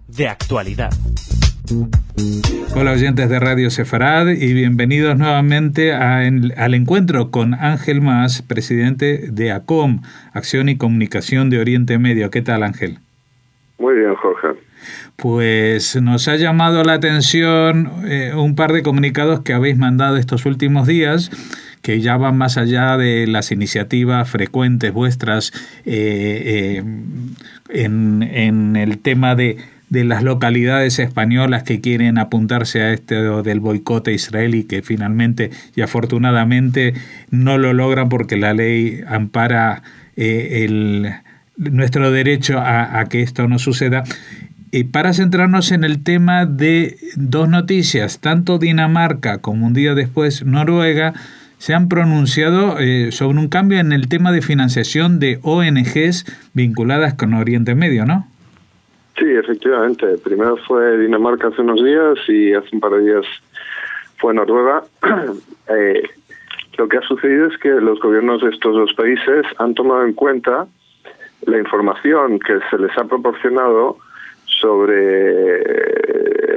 De actualidad. Hola oyentes de Radio Sefarad y bienvenidos nuevamente al encuentro con Ángel Mas, presidente de ACOM, Acción y Comunicación de Oriente Medio. ¿Qué tal, Ángel? Muy bien, Jorge. Pues nos ha llamado la atención un par de comunicados que habéis mandado estos últimos días, que ya van más allá de las iniciativas frecuentes vuestras en el tema de las localidades españolas que quieren apuntarse a del boicot a Israel y que finalmente y afortunadamente no lo logran porque la ley ampara nuestro derecho a que esto no suceda. Para centrarnos en el tema de dos noticias, tanto Dinamarca como un día después Noruega se han pronunciado sobre un cambio en el tema de financiación de ONGs vinculadas con Oriente Medio, ¿no? Sí, efectivamente. Primero fue Dinamarca hace unos días y hace un par de días fue Noruega. Lo que ha sucedido es que los gobiernos de estos dos países han tomado en cuenta la información que se les ha proporcionado sobre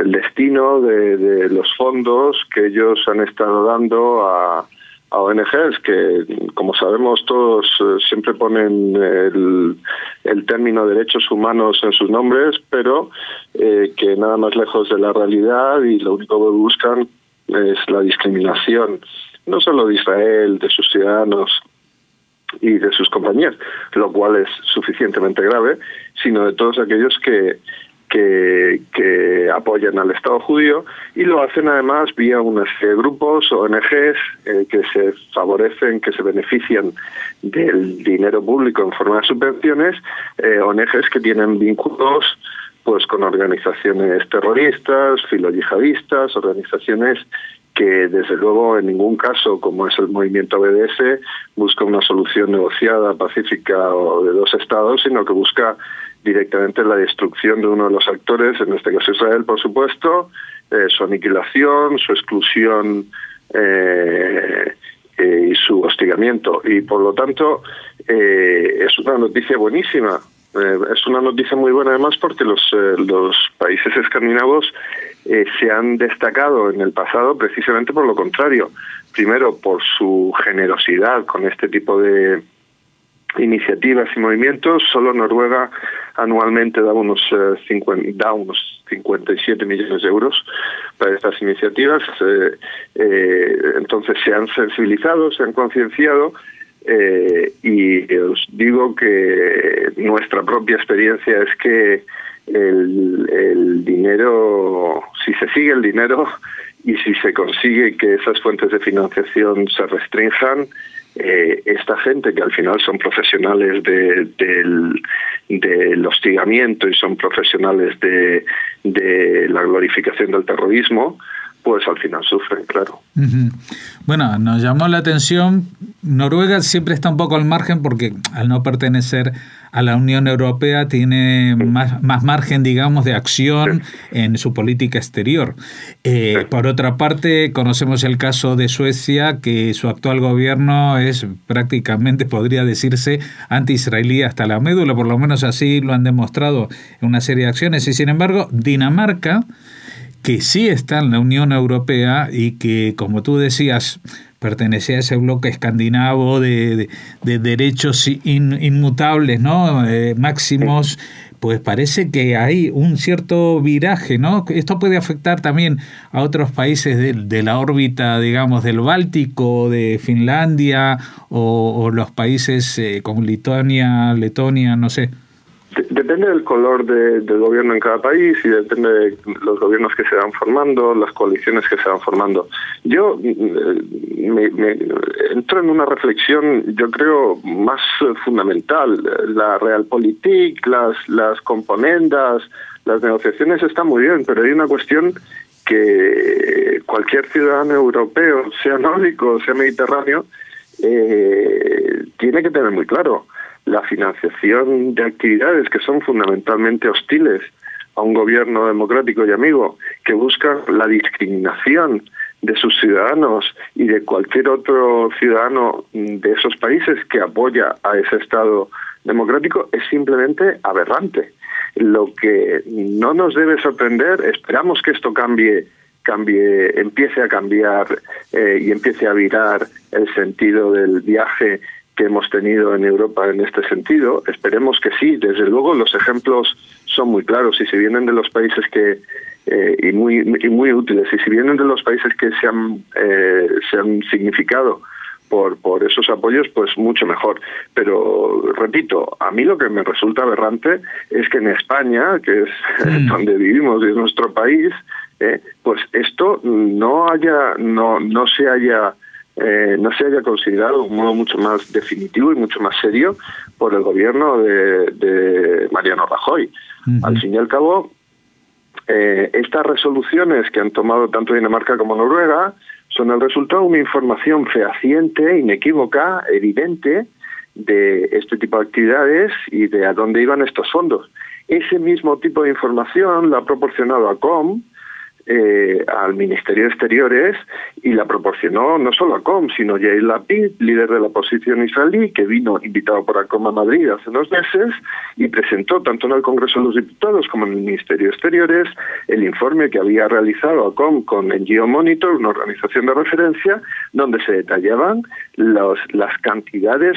el destino de los fondos que ellos han estado dando a ONGs que, como sabemos todos, siempre ponen el término derechos humanos en sus nombres, pero que nada más lejos de la realidad, y lo único que buscan es la discriminación, no solo de Israel, de sus ciudadanos y de sus compañías, lo cual es suficientemente grave, sino de todos aquellos que apoyan al Estado judío, y lo hacen además vía una serie de grupos, ONGs, que se favorecen, que se benefician del dinero público en forma de subvenciones, ONGs que tienen vínculos pues con organizaciones terroristas, filoyihadistas, organizaciones que desde luego en ningún caso, como es el movimiento BDS, busca una solución negociada, pacífica o de dos estados, sino que busca directamente la destrucción de uno de los actores, en este caso Israel, por supuesto, su aniquilación, su exclusión y su hostigamiento. Y por lo tanto es una noticia buenísima. Es una noticia muy buena además porque los países escandinavos se han destacado en el pasado precisamente por lo contrario. Primero, por su generosidad con este tipo de iniciativas y movimientos. Solo Noruega anualmente da unos 57 millones de euros para estas iniciativas. Entonces se han sensibilizado, se han concienciado, y os digo que nuestra propia experiencia es que el dinero, si se sigue el dinero y si se consigue que esas fuentes de financiación se restrinjan, esta gente que al final son profesionales del hostigamiento y son profesionales de la glorificación del terrorismo, pues al final sufren, claro. Uh-huh. Bueno, nos llamó la atención, Noruega siempre está un poco al margen porque al no pertenecer a la Unión Europea tiene más margen, digamos, de acción en su política exterior. Por otra parte, conocemos el caso de Suecia, que su actual gobierno es prácticamente, podría decirse, anti-israelí hasta la médula, por lo menos así lo han demostrado en una serie de acciones. Y sin embargo, Dinamarca, que sí está en la Unión Europea y que, como tú decías, pertenecía a ese bloque escandinavo de derechos inmutables, ¿no? Máximos, pues parece que hay un cierto viraje, ¿no? Esto puede afectar también a otros países de la órbita, digamos, del Báltico, de Finlandia o los países como Lituania, Letonia, no sé. Depende del color del gobierno en cada país y depende de los gobiernos que se van formando, las coaliciones que se van formando. Yo me entro en una reflexión, yo creo, más fundamental. La realpolitik, las componendas, las negociaciones están muy bien, pero hay una cuestión que cualquier ciudadano europeo, sea nórdico, sea mediterráneo, tiene que tener muy claro. La financiación de actividades que son fundamentalmente hostiles a un gobierno democrático y amigo, que buscan la discriminación de sus ciudadanos y de cualquier otro ciudadano de esos países que apoya a ese Estado democrático es simplemente aberrante. Lo que no nos debe sorprender, esperamos que esto empiece a cambiar y empiece a virar el sentido del viaje que hemos tenido en Europa en este sentido. Esperemos que sí. Desde luego los ejemplos son muy claros y si vienen de los países que y muy útiles, y si vienen de los países que se han significado por esos apoyos, pues mucho mejor. Pero, repito, a mí lo que me resulta aberrante es que en España, que es donde vivimos y es nuestro país, pues esto no se haya considerado de un modo mucho más definitivo y mucho más serio por el gobierno de Mariano Rajoy. Al fin y al cabo, estas resoluciones que han tomado tanto Dinamarca como Noruega son el resultado de una información fehaciente, inequívoca, evidente, de este tipo de actividades y de a dónde iban estos fondos. Ese mismo tipo de información la ha proporcionado ACOM al Ministerio de Exteriores y la proporcionó no solo ACOM, sino Yair Lapid, líder de la oposición israelí, que vino invitado por ACOM a Madrid hace unos meses y presentó tanto en el Congreso de los Diputados como en el Ministerio de Exteriores el informe que había realizado ACOM con NGO Monitor, una organización de referencia, donde se detallaban las cantidades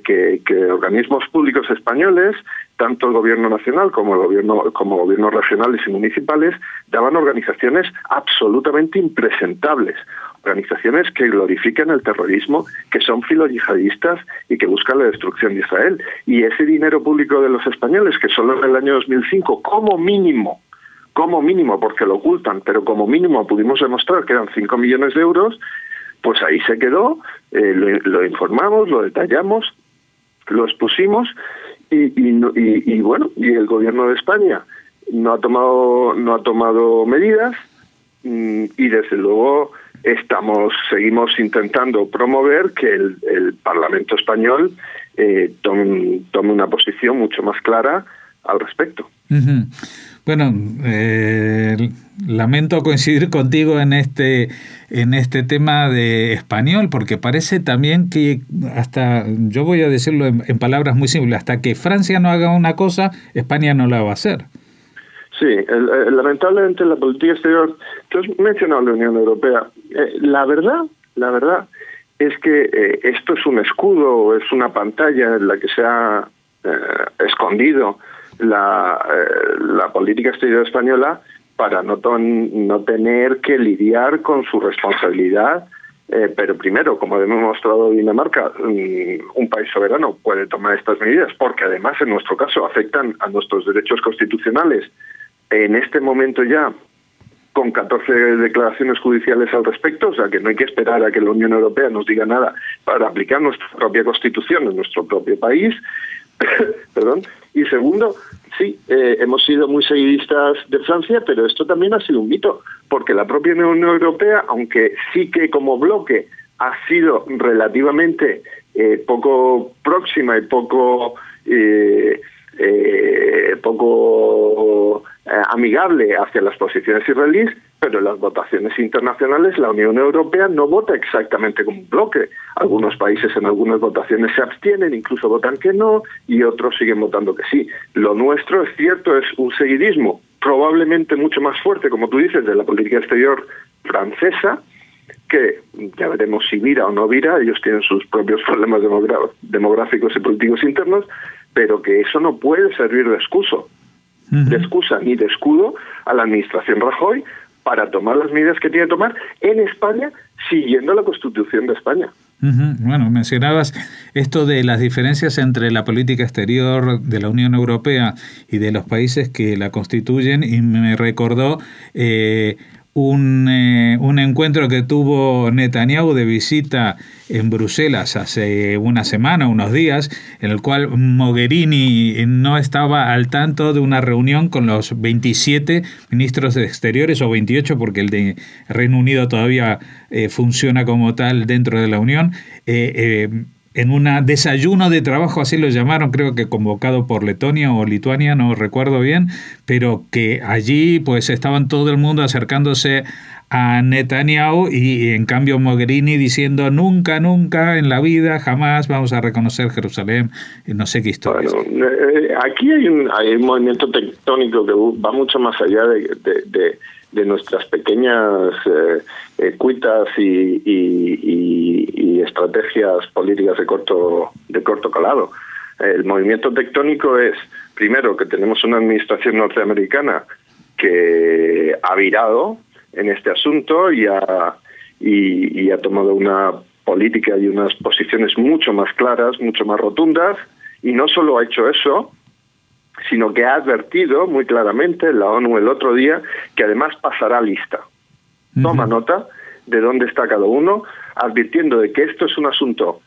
que organismos públicos españoles, tanto el gobierno nacional como gobiernos regionales y municipales, daban organizaciones absolutamente impresentables, organizaciones que glorifican el terrorismo, que son filoyihadistas y que buscan la destrucción de Israel. Y ese dinero público de los españoles, que solo en el año 2005, como mínimo, porque lo ocultan, pero como mínimo pudimos demostrar que eran 5 millones de euros, pues ahí se quedó, lo informamos, lo detallamos, lo expusimos, y bueno, y el gobierno de España no ha tomado medidas, y desde luego seguimos intentando promover que el Parlamento español tome una posición mucho más clara al respecto. Uh-huh. Bueno, lamento coincidir contigo en este tema de español, porque parece también que hasta, yo voy a decirlo en palabras muy simples, hasta que Francia no haga una cosa, España no la va a hacer. Sí, lamentablemente la política exterior, tú has mencionado la Unión Europea, la verdad es que esto es un escudo, es una pantalla en la que se ha escondido la política exterior española para no tener que lidiar con su responsabilidad, pero primero, como ha demostrado Dinamarca, un país soberano puede tomar estas medidas, porque además en nuestro caso afectan a nuestros derechos constitucionales. En este momento ya, con 14 declaraciones judiciales al respecto, o sea que no hay que esperar a que la Unión Europea nos diga nada para aplicar nuestra propia Constitución en nuestro propio país. Perdón. Y segundo, sí, hemos sido muy seguidistas de Francia, pero esto también ha sido un mito, porque la propia Unión Europea, aunque sí que como bloque ha sido relativamente poco próxima y poco amigable hacia las posiciones israelíes, pero en las votaciones internacionales la Unión Europea no vota exactamente como un bloque. Algunos países en algunas votaciones se abstienen, incluso votan que no, y otros siguen votando que sí. Lo nuestro, es cierto, es un seguidismo probablemente mucho más fuerte, como tú dices, de la política exterior francesa, que ya veremos si vira o no vira, ellos tienen sus propios problemas demográficos y políticos internos, pero que eso no puede servir de excusa ni de escudo a la administración Rajoy para tomar las medidas que tiene que tomar en España, siguiendo la Constitución de España. Uh-huh. Bueno, mencionabas esto de las diferencias entre la política exterior de la Unión Europea y de los países que la constituyen, y me recordó un encuentro que tuvo Netanyahu de visita en Bruselas hace una semana, unos días, en el cual Mogherini no estaba al tanto de una reunión con los 27 ministros de Exteriores, o 28 porque el de Reino Unido todavía funciona como tal dentro de la Unión, en un desayuno de trabajo, así lo llamaron, creo que convocado por Letonia o Lituania, no recuerdo bien, pero que allí pues estaban todo el mundo acercándose a Netanyahu y en cambio Mogherini diciendo nunca en la vida, jamás vamos a reconocer Jerusalén, no sé qué historia. Bueno, aquí hay un movimiento tectónico que va mucho más allá de nuestras pequeñas cuitas y estrategias políticas de corto calado. El movimiento tectónico es, primero, que tenemos una administración norteamericana que ha virado en este asunto y ha tomado una política y unas posiciones mucho más claras, mucho más rotundas, y no solo ha hecho eso, sino que ha advertido muy claramente en la ONU el otro día que además pasará lista. Toma nota de dónde está cada uno, advirtiendo de que esto es un asunto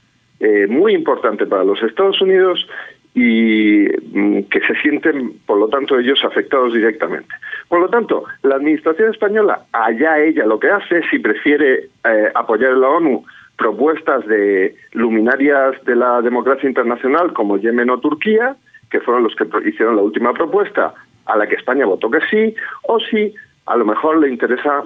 muy importante para los Estados Unidos y que se sienten, por lo tanto, ellos afectados directamente. Por lo tanto, la administración española, allá ella lo que hace, si prefiere apoyar en la ONU propuestas de luminarias de la democracia internacional como Yemen o Turquía, que fueron los que hicieron la última propuesta, a la que España votó que sí, o si a lo mejor le interesa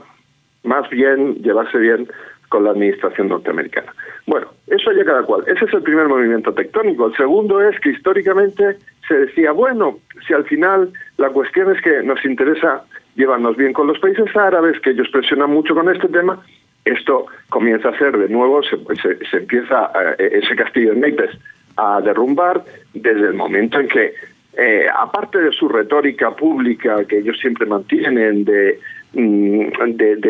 más bien llevarse bien con la administración norteamericana. Bueno, eso ya cada cual. Ese es el primer movimiento tectónico. El segundo es que históricamente se decía, bueno, si al final la cuestión es que nos interesa llevarnos bien con los países árabes, que ellos presionan mucho con este tema, esto comienza a ser de nuevo, se empieza ese castillo en naipes a derrumbar desde el momento en que, aparte de su retórica pública que ellos siempre mantienen de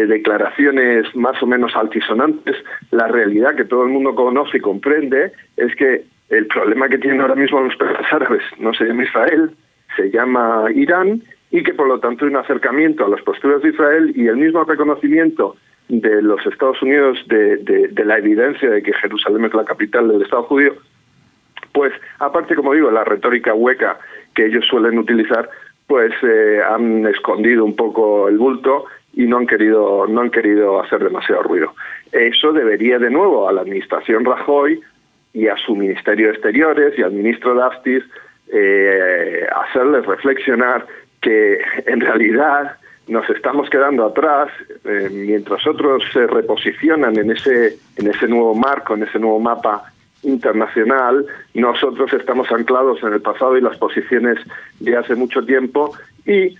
declaraciones más o menos altisonantes, la realidad que todo el mundo conoce y comprende es que el problema que tienen ahora mismo los países árabes no se llama Israel, se llama Irán, y que por lo tanto hay un acercamiento a las posturas de Israel y el mismo reconocimiento de los Estados Unidos de la evidencia de que Jerusalén es la capital del Estado judío, pues aparte, como digo, la retórica hueca que ellos suelen utilizar, pues han escondido un poco el bulto y no han querido hacer demasiado ruido. Eso debería de nuevo a la administración Rajoy y a su Ministerio de Exteriores y al ministro Dastis hacerles reflexionar que en realidad nos estamos quedando atrás mientras otros se reposicionan en ese nuevo marco, en ese nuevo mapa internacional. Nosotros estamos anclados en el pasado y las posiciones de hace mucho tiempo, y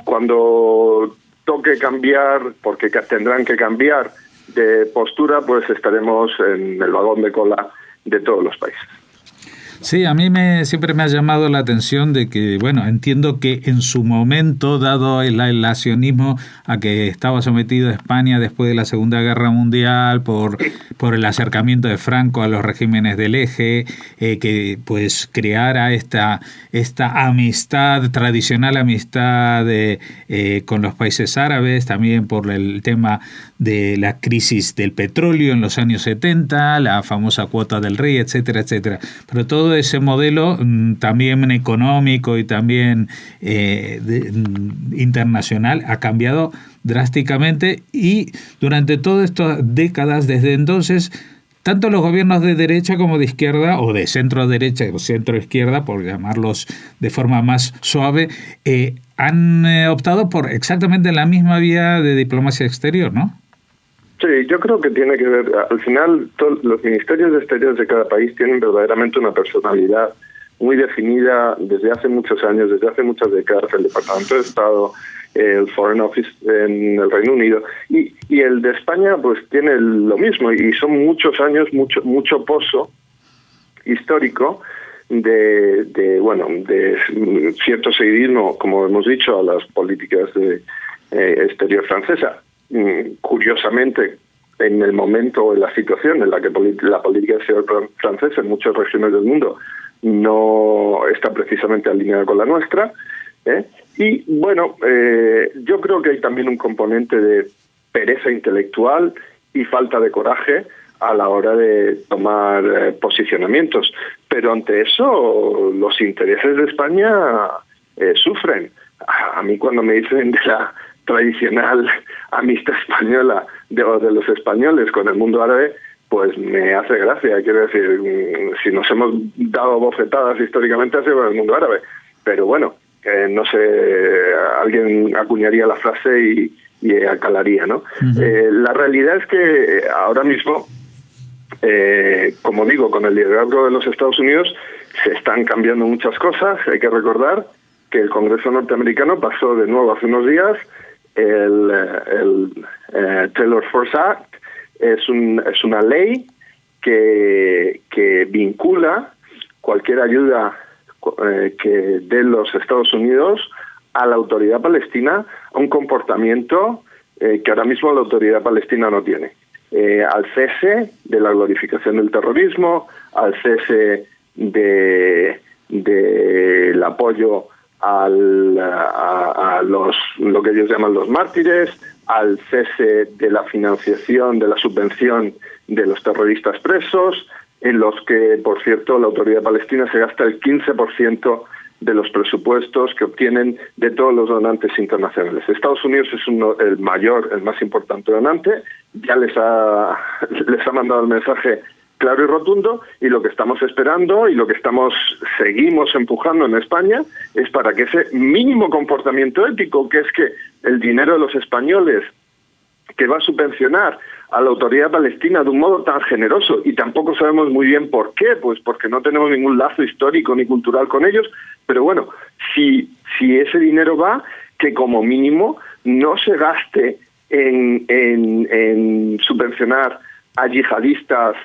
cuando toque cambiar, porque tendrán que cambiar de postura, pues estaremos en el vagón de cola de todos los países. Sí, a mí siempre me ha llamado la atención de que, bueno, entiendo que en su momento, dado el aislacionismo a que estaba sometido España después de la Segunda Guerra Mundial por el acercamiento de Franco a los regímenes del eje, que pues creara esta amistad, tradicional amistad con los países árabes, también por el tema de la crisis del petróleo en los años 70, la famosa cuota del rey, etcétera, etcétera. Pero todo ese modelo también económico y también internacional ha cambiado drásticamente, y durante todas estas décadas desde entonces, tanto los gobiernos de derecha como de izquierda, o de centro derecha o centro izquierda, por llamarlos de forma más suave, han optado por exactamente la misma vía de diplomacia exterior, ¿no? Sí, yo creo que tiene que ver, al final los ministerios de exteriores de cada país tienen verdaderamente una personalidad muy definida desde hace muchos años, desde hace muchas décadas. El Departamento de Estado, el Foreign Office en el Reino Unido y el de España pues tiene lo mismo, y son muchos años, mucho pozo histórico de cierto seguidismo, como hemos dicho, a las políticas de exterior francesa. Curiosamente, en el momento o en la situación en la que la política exterior francesa en muchas regiones del mundo no está precisamente alineada con la nuestra, y bueno, yo creo que hay también un componente de pereza intelectual y falta de coraje a la hora de tomar posicionamientos, pero ante eso los intereses de España sufren. A mí, cuando me dicen de la tradicional amistad española de los españoles con el mundo árabe, pues me hace gracia. Quiero decir, si nos hemos dado bofetadas históricamente ha sido con el mundo árabe, pero bueno, no sé, alguien acuñaría la frase acalaría, ¿no? La realidad es que ahora mismo, como digo, con el liderazgo de los Estados Unidos se están cambiando muchas cosas. Hay que recordar que el Congreso norteamericano pasó de nuevo hace unos días el Taylor Force Act. Es una ley que vincula cualquier ayuda que den los Estados Unidos a la autoridad palestina a un comportamiento que ahora mismo la autoridad palestina no tiene. Al cese de la glorificación del terrorismo, al cese del apoyo a lo que ellos llaman los mártires, al cese de la financiación, de la subvención de los terroristas presos, en los que, por cierto, la autoridad palestina se gasta el 15% de los presupuestos que obtienen de todos los donantes internacionales. Estados Unidos es el más importante donante, ya les ha mandado el mensaje claro y rotundo, y lo que estamos esperando y lo que seguimos empujando en España es para que ese mínimo comportamiento ético, que es que el dinero de los españoles que va a subvencionar a la autoridad palestina de un modo tan generoso, y tampoco sabemos muy bien por qué, pues porque no tenemos ningún lazo histórico ni cultural con ellos, pero bueno, si ese dinero va, que como mínimo no se gaste en subvencionar a yihadistas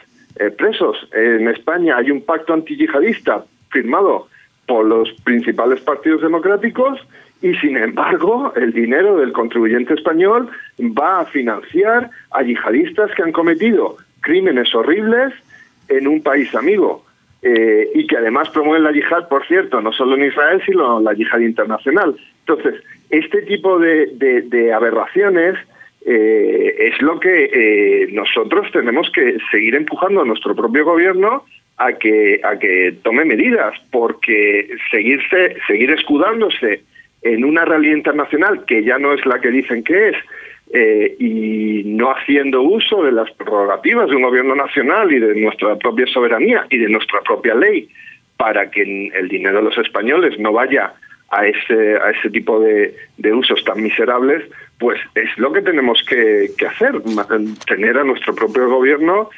presos. En España hay un pacto antiyihadista firmado por los principales partidos democráticos y, sin embargo, el dinero del contribuyente español va a financiar a yihadistas que han cometido crímenes horribles en un país amigo y que además promueven la yihad, por cierto, no solo en Israel, sino la yihad internacional. Entonces, este tipo de aberraciones es lo que nosotros tenemos que seguir empujando a nuestro propio gobierno a que tome medidas, porque seguir escudándose en una realidad internacional que ya no es la que dicen que es, y no haciendo uso de las prerrogativas de un gobierno nacional y de nuestra propia soberanía y de nuestra propia ley para que el dinero de los españoles no vaya a ese tipo de usos tan miserables, pues es lo que tenemos que hacer, tener a nuestro propio gobierno,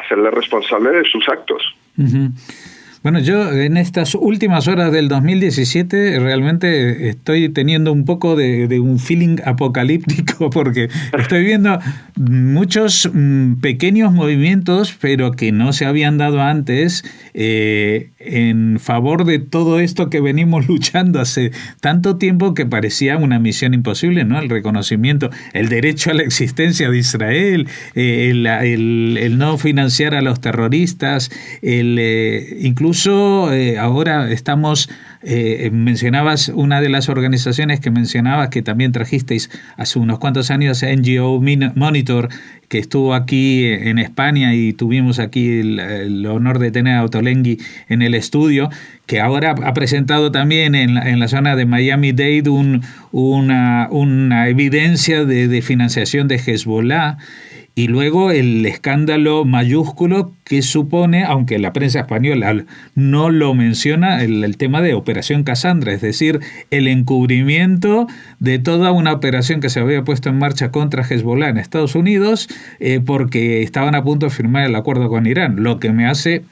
hacerle responsable de sus actos. Uh-huh. Bueno, yo en estas últimas horas del 2017 realmente estoy teniendo un poco de un feeling apocalíptico, porque estoy viendo muchos pequeños movimientos, pero que no se habían dado antes, en favor de todo esto que venimos luchando hace tanto tiempo, que parecía una misión imposible, ¿no? El reconocimiento, el derecho a la existencia de Israel, el no financiar a los terroristas, incluso ahora estamos, mencionabas una de las organizaciones que mencionabas, que también trajisteis hace unos cuantos años, NGO Monitor, que estuvo aquí en España, y tuvimos aquí el honor de tener a Ottolenghi en el estudio, que ahora ha presentado también en la zona de Miami-Dade una evidencia de financiación de Hezbollah. Y luego el escándalo mayúsculo que supone, aunque la prensa española no lo menciona, el tema de Operación Casandra, es decir, el encubrimiento de toda una operación que se había puesto en marcha contra Hezbollah en Estados Unidos, porque estaban a punto de firmar el acuerdo con Irán, lo que me hace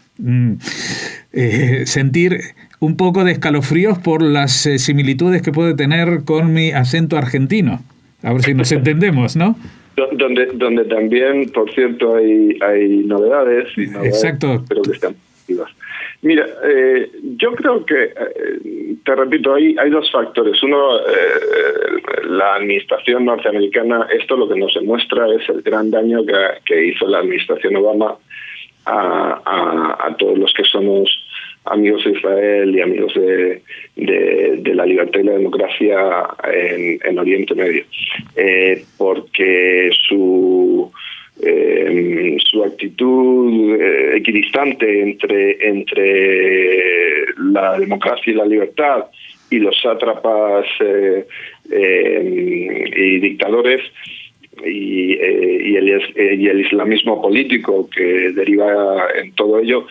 sentir un poco de escalofríos por las similitudes que puede tener con mi acento argentino. A ver si nos entendemos, ¿no? Donde también, por cierto, hay novedades, Exacto. Pero que están positivas. Mira, yo creo que, te repito, hay dos factores. Uno, la administración norteamericana, esto lo que nos demuestra es el gran daño que hizo la administración Obama a todos los que somos amigos de Israel y amigos de la libertad y la democracia en Oriente Medio, porque su actitud equidistante entre la democracia y la libertad y los sátrapas y dictadores y el islamismo político que deriva en todo ello,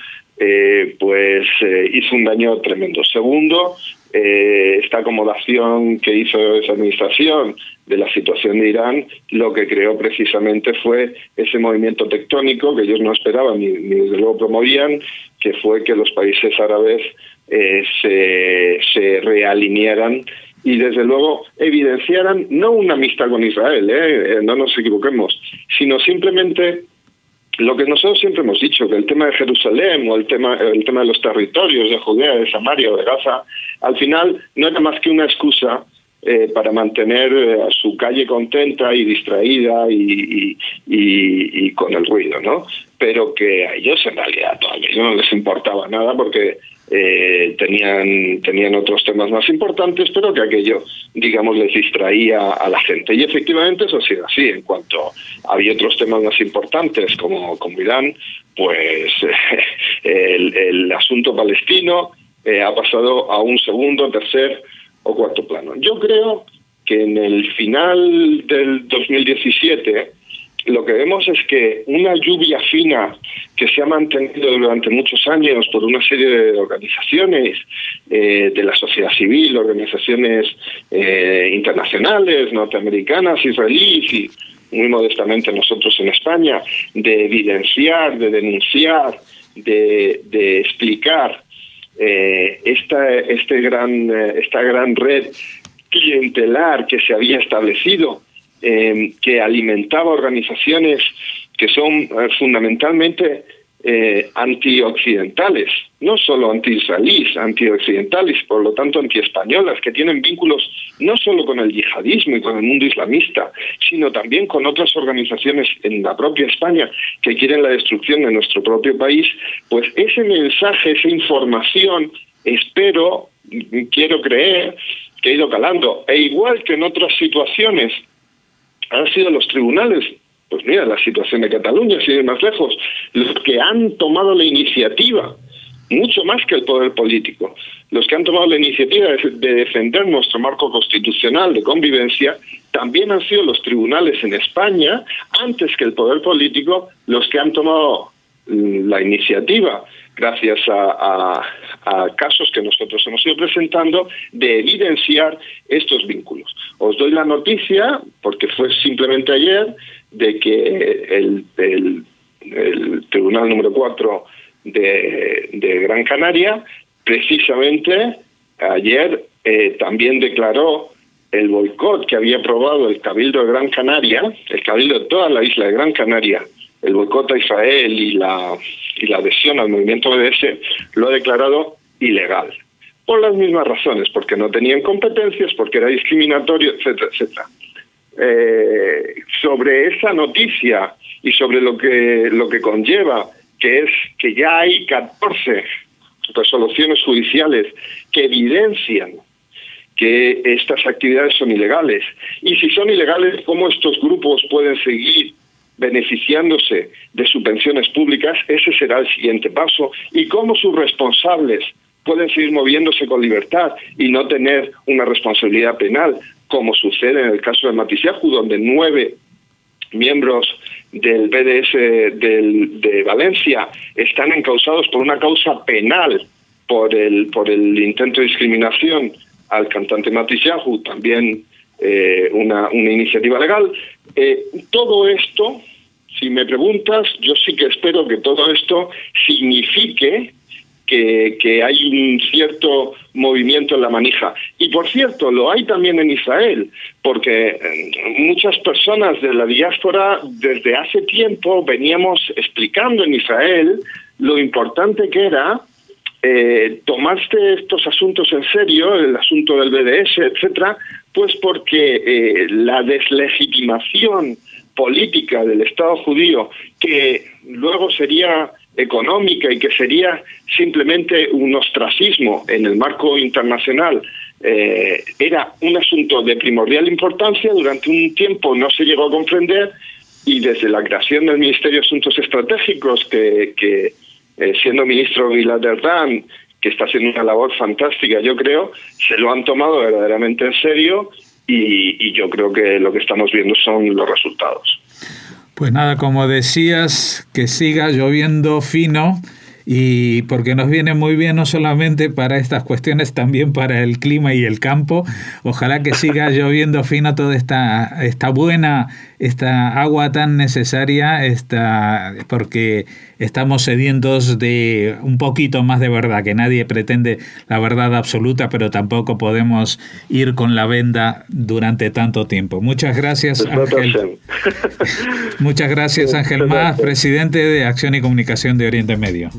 pues hizo un daño tremendo. Segundo, esta acomodación que hizo esa administración de la situación de Irán, lo que creó precisamente fue ese movimiento tectónico que ellos no esperaban ni desde luego promovían, que fue que los países árabes se realinearan y desde luego evidenciaran no una amistad con Israel, no nos equivoquemos, sino simplemente lo que nosotros siempre hemos dicho, que el tema de Jerusalén o el tema de los territorios de Judea, de Samaria o de Gaza, al final no era más que una excusa para mantener a su calle contenta y distraída y con el ruido, ¿no? Pero que a ellos en realidad todavía no les importaba nada porque tenían otros temas más importantes, pero que aquello, digamos, les distraía a la gente. Y efectivamente eso ha sido así. En cuanto había otros temas más importantes como Irán, pues el asunto palestino ha pasado a un segundo, tercer o cuarto plano. Yo creo que en el final del 2017 lo que vemos es que una lluvia fina que se ha mantenido durante muchos años por una serie de organizaciones de la sociedad civil, organizaciones internacionales, norteamericanas, israelíes y muy modestamente nosotros en España, de evidenciar, de denunciar, de explicar esta gran red clientelar que se había establecido, que alimentaba organizaciones que son fundamentalmente antioccidentales, no solo anti-israelíes, antioccidentales, por lo tanto antiespañolas, que tienen vínculos no solo con el yihadismo y con el mundo islamista, sino también con otras organizaciones en la propia España que quieren la destrucción de nuestro propio país. Pues ese mensaje, esa información, quiero creer que ha ido calando, e igual que en otras situaciones han sido los tribunales, pues mira, la situación de Cataluña, sin ir más lejos, los que han tomado la iniciativa, mucho más que el poder político, los que han tomado la iniciativa de defender nuestro marco constitucional de convivencia, también han sido los tribunales en España, antes que el poder político, los que han tomado la iniciativa, gracias a casos que nosotros hemos ido presentando, de evidenciar estos vínculos. Os doy la noticia, porque fue simplemente ayer, de que el Tribunal número 4 de Gran Canaria, precisamente ayer también declaró el boicot que había aprobado el Cabildo de Gran Canaria, el Cabildo de toda la isla de Gran Canaria, el boicot a Israel y la adhesión al movimiento BDS, lo ha declarado ilegal. Por las mismas razones, porque no tenían competencias, porque era discriminatorio, etcétera, etcétera. Sobre esa noticia y sobre lo que conlleva, que es que ya hay 14 resoluciones judiciales que evidencian que estas actividades son ilegales. Y si son ilegales, ¿cómo estos grupos pueden seguir beneficiándose de subvenciones públicas? Ese será el siguiente paso. ¿Y cómo sus responsables pueden seguir moviéndose con libertad y no tener una responsabilidad penal, como sucede en el caso de Matisyahu, donde 9 miembros del BDS de Valencia están encausados por una causa penal por el intento de discriminación al cantante Matisyahu, también una iniciativa legal. Todo esto, si me preguntas, yo sí que espero que todo esto signifique que hay un cierto movimiento en la manija. Y por cierto, lo hay también en Israel, porque muchas personas de la diáspora desde hace tiempo veníamos explicando en Israel lo importante que era tomarse estos asuntos en serio, el asunto del BDS, etcétera, pues porque la deslegitimación política del Estado judío, que luego sería económica y que sería simplemente un ostracismo en el marco internacional, era un asunto de primordial importancia. Durante un tiempo no se llegó a comprender, y desde la creación del Ministerio de Asuntos Estratégicos, que siendo ministro Gilad Erdan, que está haciendo una labor fantástica, yo creo, se lo han tomado verdaderamente en serio, y yo creo que lo que estamos viendo son los resultados. Pues nada, como decías, que siga lloviendo fino y porque nos viene muy bien no solamente para estas cuestiones, también para el clima y el campo. Ojalá que siga lloviendo fino toda esta buena, esta agua tan necesaria, porque estamos sedientos de un poquito más de verdad, que nadie pretende la verdad absoluta, pero tampoco podemos ir con la venda durante tanto tiempo. Muchas gracias, Ángel. Muchas gracias, Ángel Mas, presidente de Acción y Comunicación de Oriente Medio.